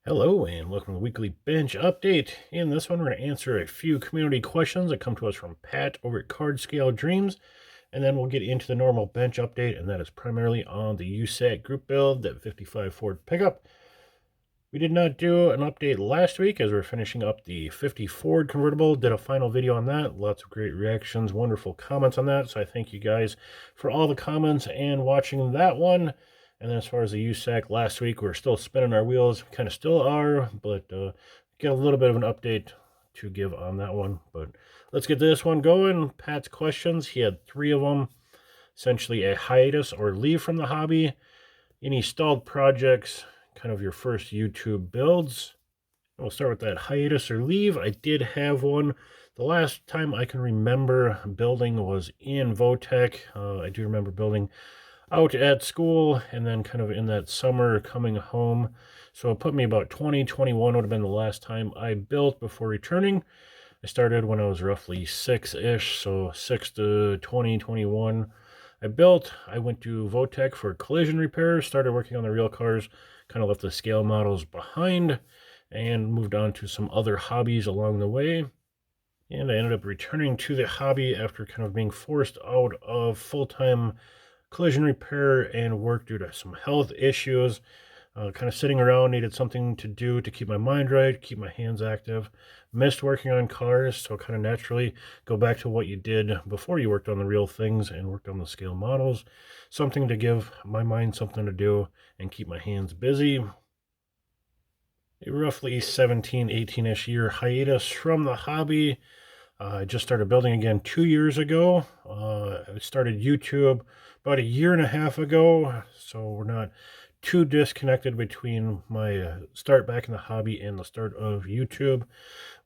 Hello and welcome to the weekly bench update. In this one, we're going to answer a few community questions that come to us from Pat over at Card Scale Dreams, and then we'll get into the normal bench update, and that is primarily on the USACC group build, that 55 Ford pickup. We did not do an update last week as we're finishing up the 50 Ford convertible. Did a final video on that. Lots of great reactions, wonderful comments on that. So I thank you guys for all the comments and watching that one. And then as far as the USACC last week, we're still spinning our wheels. We kind of still are, but get a little bit of an update to give on that one. But let's get this one going. Pat's questions, he had 3 of them. Essentially a hiatus or leave from the hobby, any stalled projects, kind of your first YouTube builds. We'll start with that hiatus or leave. I did have one. The last time I can remember building was in VOTEC. I do remember building out at school and then kind of in that summer coming home. So it put me about 2021 would have been the last time I built before returning. I started when I was roughly 6-ish, so 6 to 2021. I built, I went to VOTEC for collision repairs, started working on the real cars, kind of left the scale models behind, and moved on to some other hobbies along the way. And I ended up returning to the hobby after kind of being forced out of full-time collision repair and work due to some health issues. Kind of sitting around, needed something to do to keep my mind right, keep my hands active. Missed working on cars, so kind of naturally go back to what you did before you worked on the real things and worked on the scale models. Something to give my mind something to do and keep my hands busy. A roughly 17, 18-ish year hiatus from the hobby. I just started building again 2 years ago. I started YouTube about 1.5 years ago, so we're not too disconnected between my start back in the hobby and the start of YouTube.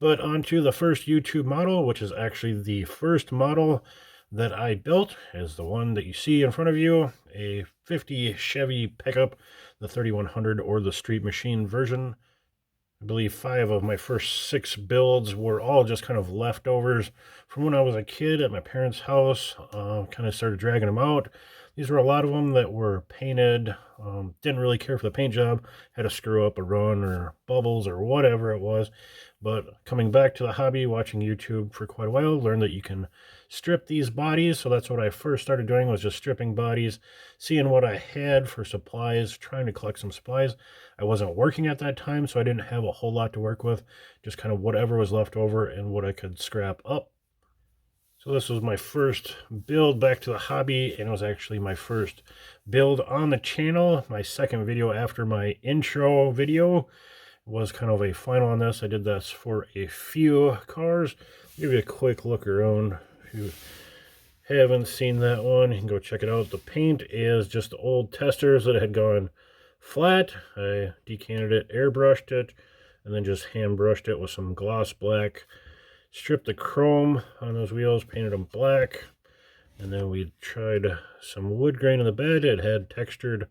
But onto the first YouTube model, which is actually the first model that I built, is the one that you see in front of you, a 50 Chevy pickup, the 3100 or the Street Machine version. I believe 5 of my first 6 builds were all just kind of leftovers from when I was a kid at my parents' house. Kind of started dragging them out. These were a lot of them that were painted. Didn't really care for the paint job. Had to screw up a run or bubbles or whatever it was. But coming back to the hobby, watching YouTube for quite a while, learned that you can strip these bodies. So that's what I first started doing, was just stripping bodies, seeing what I had for supplies, trying to collect some supplies. I wasn't working at that time, so I didn't have a whole lot to work with, just kind of whatever was left over and what I could scrap up. So this was my first build back to the hobby, and it was actually my first build on the channel. My second video after my intro video was kind of a final on this. I did this for a few cars. Give you a quick look around. If you haven't seen that one, you can go check it out. The paint is just the old testers that had gone flat. I decanted it, airbrushed it, and then just hand brushed it with some gloss black. Stripped the chrome on those wheels, painted them black, and then we tried some wood grain in the bed. It had textured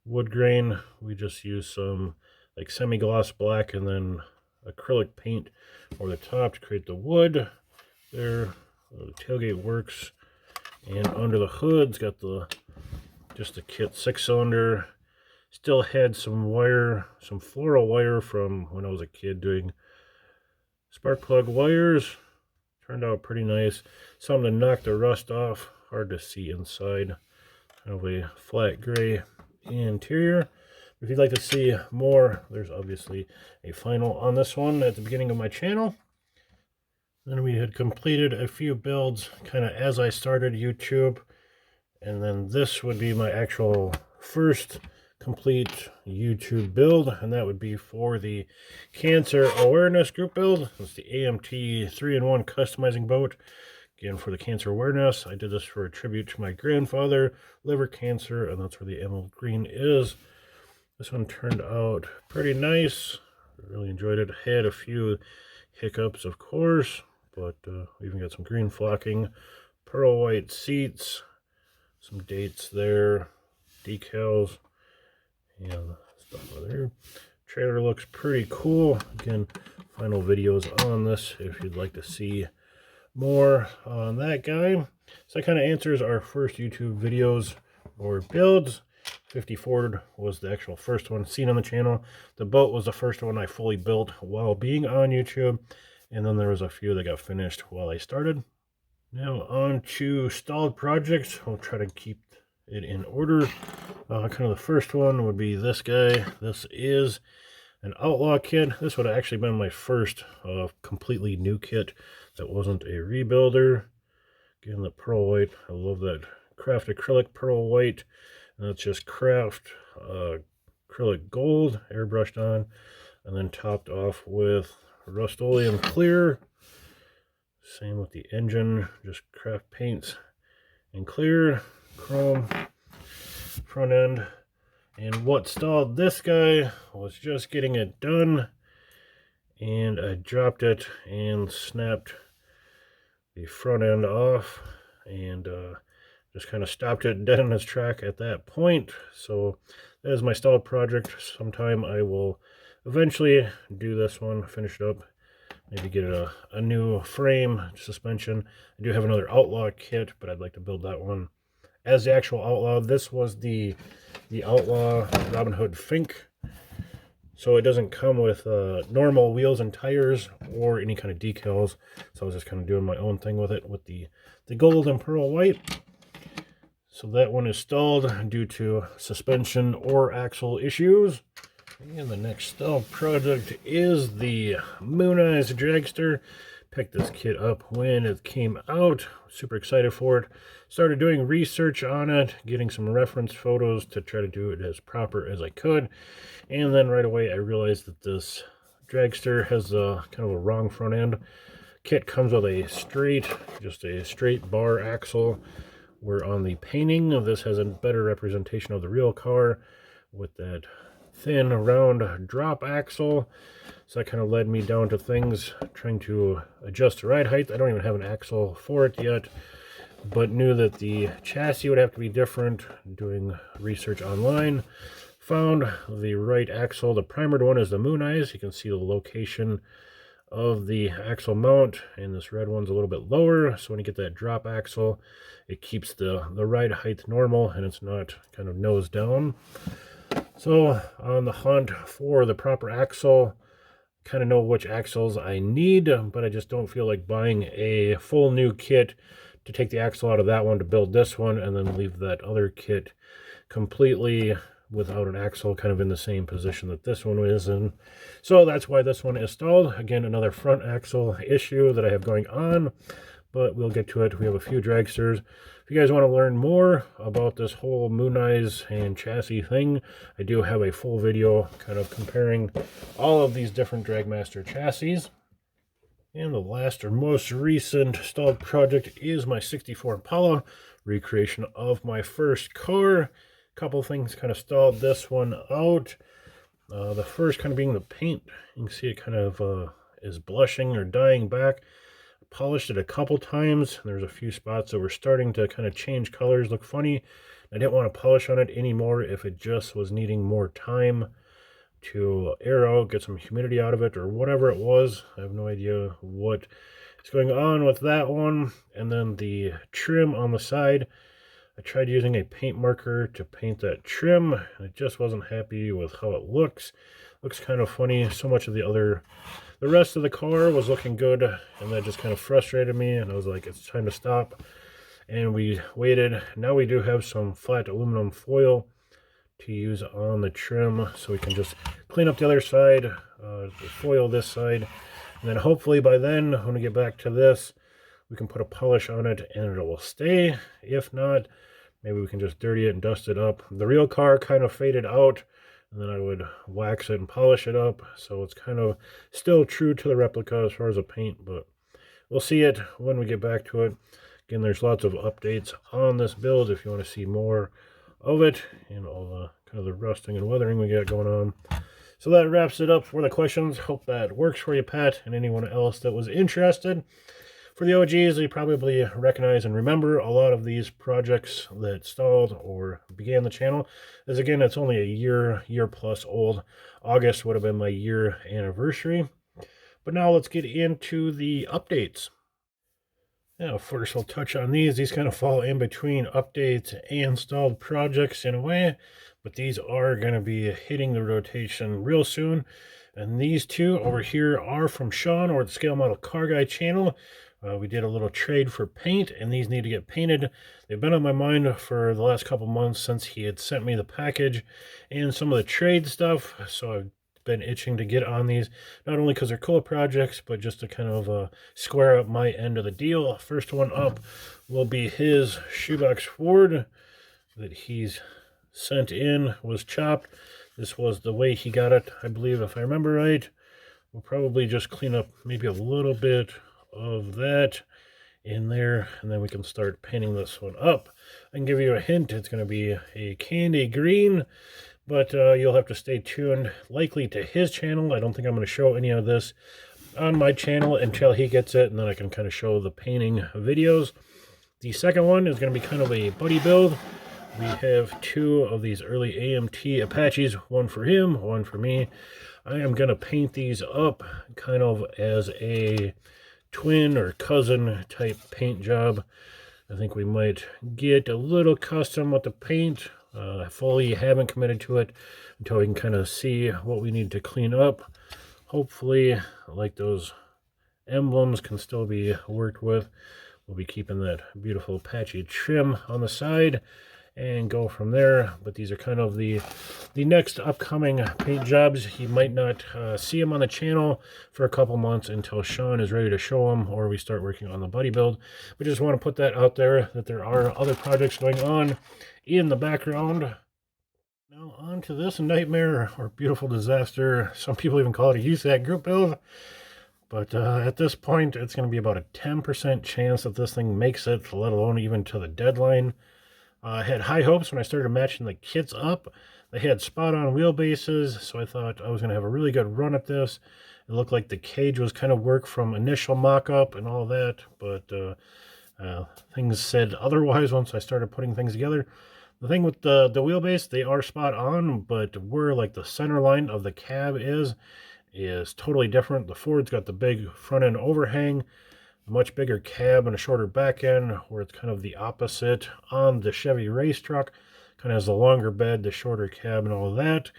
wood grain. We just used some like semi-gloss black and then acrylic paint over the top to create the wood. There, the tailgate works, and under the hood's got just the kit 6-cylinder. Still had some wire, some floral wire from when I was a kid doing spark plug wires. Turned out pretty nice. Something to knock the rust off. Hard to see inside. Kind of a flat gray interior. If you'd like to see more, there's obviously a final on this one at the beginning of my channel. Then we had completed a few builds kind of as I started YouTube. And then this would be my actual first complete YouTube build, and that would be for the cancer awareness group build. It's the AMT 3-in-1 customizing boat. Again, for the cancer awareness, I did this for a tribute to my grandfather, liver cancer, and that's where the emerald green is. This one turned out pretty nice. I really enjoyed it. Had a few hiccups, of course, but we even got some green flocking, pearl white seats, some dates there, decals, and stuff over there. Trailer looks pretty cool. Again, final videos on this if you'd like to see more on that guy. So that kind of answers our first YouTube videos or builds. If 50 Ford was the actual first one seen on the channel. The boat was the first one I fully built while being on YouTube. And then there was a few that got finished while I started. Now on to stalled projects. I'll try to keep it in order. Kind of the first one would be this guy. This is an Outlaw kit. This would have actually been my first completely new kit that wasn't a rebuilder. Again, the pearl white. I love that craft acrylic pearl white. And that's just craft acrylic gold airbrushed on, and then topped off with Rust-Oleum clear. Same with the engine, just craft paints and clear, chrome front end. And what stalled this guy was just getting it done, and I dropped it and snapped the front end off, and just kind of stopped it dead in its track at that point. So that is my stalled project. Sometime I will eventually do this one, finish it up, maybe get a new frame, suspension. I do have another Outlaw kit, but I'd like to build that one as the actual Outlaw. This was the Outlaw Robin Hood Fink. So it doesn't come with normal wheels and tires or any kind of decals. So I was just kind of doing my own thing with it with the gold and pearl white. So that one is stalled due to suspension or axle issues. And the next stalled project is the Moon Eyes Dragster. Picked this kit up when it came out. Super excited for it. Started doing research on it, getting some reference photos to try to do it as proper as I could. And then right away I realized that this dragster has kind of a wrong front end. Kit comes with just a straight bar axle, where on the painting of this has a better representation of the real car with that thin round drop axle. So that kind of led me down to things trying to adjust the ride height. I don't even have an axle for it yet, but knew that the chassis would have to be different. Doing research online, found the right axle. The primered one is the Moon Eyes. You can see the location of the axle mount, and this red one's a little bit lower, so when you get that drop axle, it keeps the ride height normal and it's not kind of nose down. So on the hunt for the proper axle, kind of know which axles I need, but I just don't feel like buying a full new kit to take the axle out of that one to build this one and then leave that other kit completely without an axle, kind of in the same position that this one is in. So that's why this one is stalled. Again, another front axle issue that I have going on, but we'll get to it. We have a few dragsters. If you guys want to learn more about this whole Moon Eyes and chassis thing, I do have a full video kind of comparing all of these different Dragmaster chassis. And the last or most recent stalled project is my 64 Impala, recreation of my first car. Couple things kind of stalled this one out. The first kind of being the paint. You can see it kind of is blushing or dying back. Polished it a couple times. There's a few spots that were starting to kind of change colors, look funny. I didn't want to polish on it anymore if it just was needing more time to air out, get some humidity out of it, or whatever it was. I have no idea what is going on with that one. And then the trim on the side, I tried using a paint marker to paint that trim, and I just wasn't happy with how it looks. Looks kind of funny. So much of the rest of the car was looking good, and that just kind of frustrated me, and I was like, it's time to stop. And we waited. Now we do have some flat aluminum foil to use on the trim, so we can just clean up the other side, foil this side, and then hopefully by then, when we get back to this, we can put a polish on it and it will stay. If not, maybe we can just dirty it and dust it up. The real car kind of faded out, and then I would wax it and polish it up, so it's kind of still true to the replica as far as the paint, but we'll see it when we get back to it. Again, there's lots of updates on this build if you want to see more of it and all the kind of the rusting and weathering we got going on. So that wraps it up for the questions. Hope that works for you, Pat, and anyone else that was interested. For the OGs, they probably recognize and remember a lot of these projects that stalled or began the channel. As again, it's only a year plus old. August would have been my year anniversary. But now let's get into the updates. Now, first we'll touch on these. These kind of fall in between updates and installed projects in a way, but these are going to be hitting the rotation real soon. And these two over here are from Shawn, or the Scale Model Car Guy channel. We did a little trade for paint, and these need to get painted. They've been on my mind for the last couple months since he had sent me the package and some of the trade stuff. So I've been itching to get on these, not only because they're cool projects, but just to kind of square up my end of the deal. First one up will be his shoebox Ford that he's sent in, was chopped. This was the way he got it, I believe, if I remember right. We'll probably just clean up maybe a little bit of that in there, and then we can start painting this one up. I can give you a hint. It's going to be a candy green, but you'll have to stay tuned, likely to his channel. I don't think I'm going to show any of this on my channel until he gets it, and then I can kind of show the painting videos. The second one is going to be kind of a buddy build. We have two of these early AMT Apaches, one for him, one for me. I am going to paint these up kind of as a twin or cousin type paint job. I think we might get a little custom with the paint. Fully haven't committed to it until we can kind of see what we need to clean up. Hopefully, like those emblems can still be worked with. We'll be keeping that beautiful patchy trim on the side and go from there. But these are kind of the next upcoming paint jobs. You might not see them on the channel for a couple months until Shawn is ready to show them, or we start working on the buddy build. We just want to put that out there, that there are other projects going on in the background. Now on to this nightmare or beautiful disaster. Some people even call it a USACC group build. But at this point, it's going to be about a 10% chance that this thing makes it, let alone even to the deadline. I had high hopes when I started matching the kits up. They had spot-on wheelbases, so I thought I was going to have a really good run at this. It looked like the cage was kind of work from initial mock-up and all that, but things said otherwise once I started putting things together. The thing with the wheelbase, they are spot-on, but where like the center line of the cab is totally different. The Ford's got the big front-end overhang, much bigger cab and a shorter back end, where it's kind of the opposite on the Chevy race truck. Kind of has the longer bed, the shorter cab, and all of that.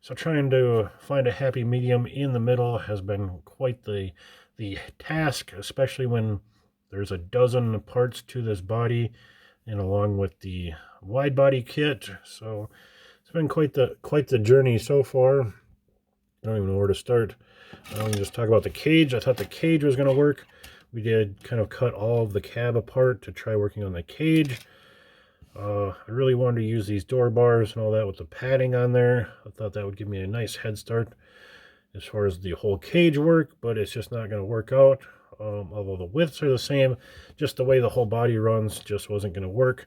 So trying to find a happy medium in the middle has been quite the task, especially when there's a dozen parts to this body, and along with the wide body kit. So it's been quite the journey so far. I don't even know where to start. Let me just talk about the cage. I thought the cage was going to work. We did kind of cut all of the cab apart to try working on the cage. I really wanted to use these door bars and all that with the padding on there. I thought that would give me a nice head start as far as the whole cage work, but it's just not going to work out. Although the widths are the same, just the way the whole body runs just wasn't going to work,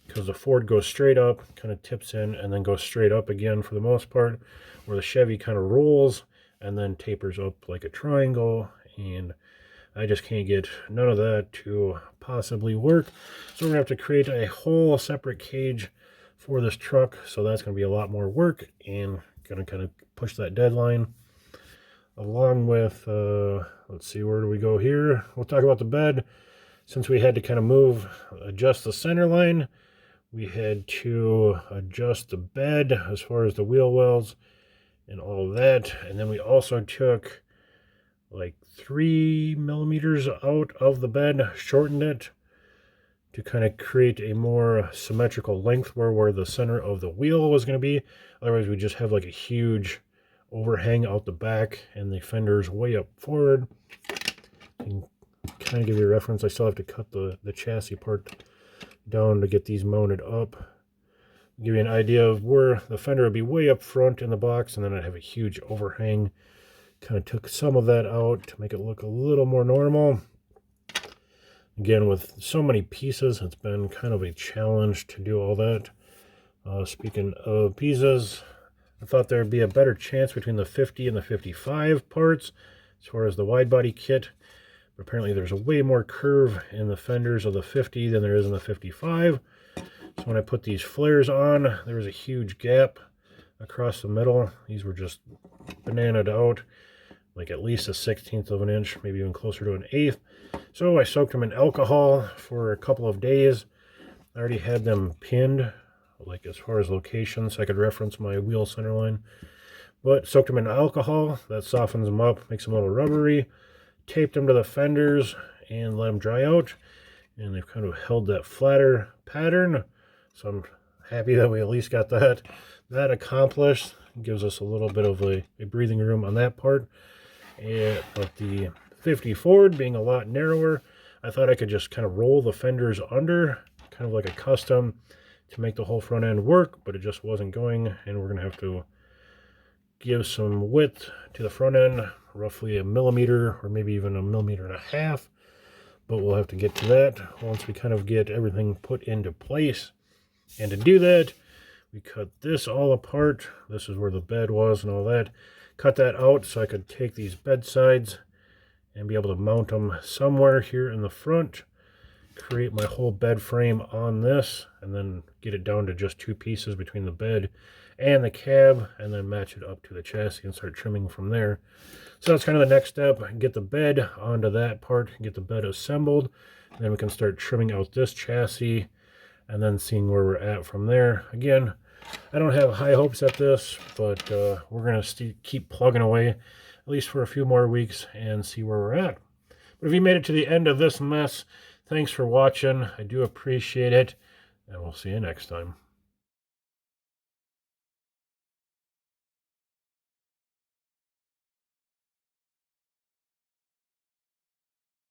because the Ford goes straight up, kind of tips in, and then goes straight up again for the most part, where the Chevy kind of rolls and then tapers up like a triangle, and I just can't get none of that to possibly work. So we're going to have to create a whole separate cage for this truck. So that's going to be a lot more work, and going to kind of push that deadline. Along with, let's see, where do we go here? We'll talk about the bed. Since we had to kind of adjust the center line, we had to adjust the bed as far as the wheel wells and all of that. And then we also took like 3 millimeters out of the bed, shortened it to kind of create a more symmetrical length where the center of the wheel was going to be. Otherwise we just have like a huge overhang out the back and the fender's way up forward. And kind of give you a reference, I still have to cut the chassis part down to get these mounted up. Give you an idea of where the fender would be way up front in the box, and then I'd have a huge overhang. Kind of took some of that out to make it look a little more normal. Again, with so many pieces, it's been kind of a challenge to do all that. Speaking of pieces, I thought there would be a better chance between the 50 and the 55 parts as far as the wide body kit. But apparently there's a way more curve in the fenders of the 50 than there is in the 55. So when I put these flares on, there was a huge gap across the middle. These were just bananaed out. like at least a 1/16 of an inch, maybe even closer to an 1/8. So I soaked them in alcohol for a couple of days. I already had them pinned, like as far as location, so I could reference my wheel center line. But soaked them in alcohol, that softens them up, makes them a little rubbery. Taped them to the fenders and let them dry out. And they've kind of held that flatter pattern. So I'm happy that we at least got that accomplished. It gives us a little bit of a breathing room on that part. But the 50 Ford being a lot narrower, I thought I could just kind of roll the fenders under, kind of like a custom, to make the whole front end work, but it just wasn't going, and we're going to have to give some width to the front end, roughly 1 millimeter or maybe even 1.5 millimeters, but we'll have to get to that once we kind of get everything put into place. And to do that, we cut this all apart. This is where the bed was and all that. Cut that out so I could take these bed sides and be able to mount them somewhere here in the front, create my whole bed frame on this, and then get it down to just 2 pieces between the bed and the cab, and then match it up to the chassis and start trimming from there. So that's kind of the next step. Get the bed onto that part, get the bed assembled, and then we can start trimming out this chassis and then seeing where we're at from there. Again, I don't have high hopes at this, but we're going to keep plugging away, at least for a few more weeks, and see where we're at. But if you made it to the end of this mess, thanks for watching. I do appreciate it, and we'll see you next time.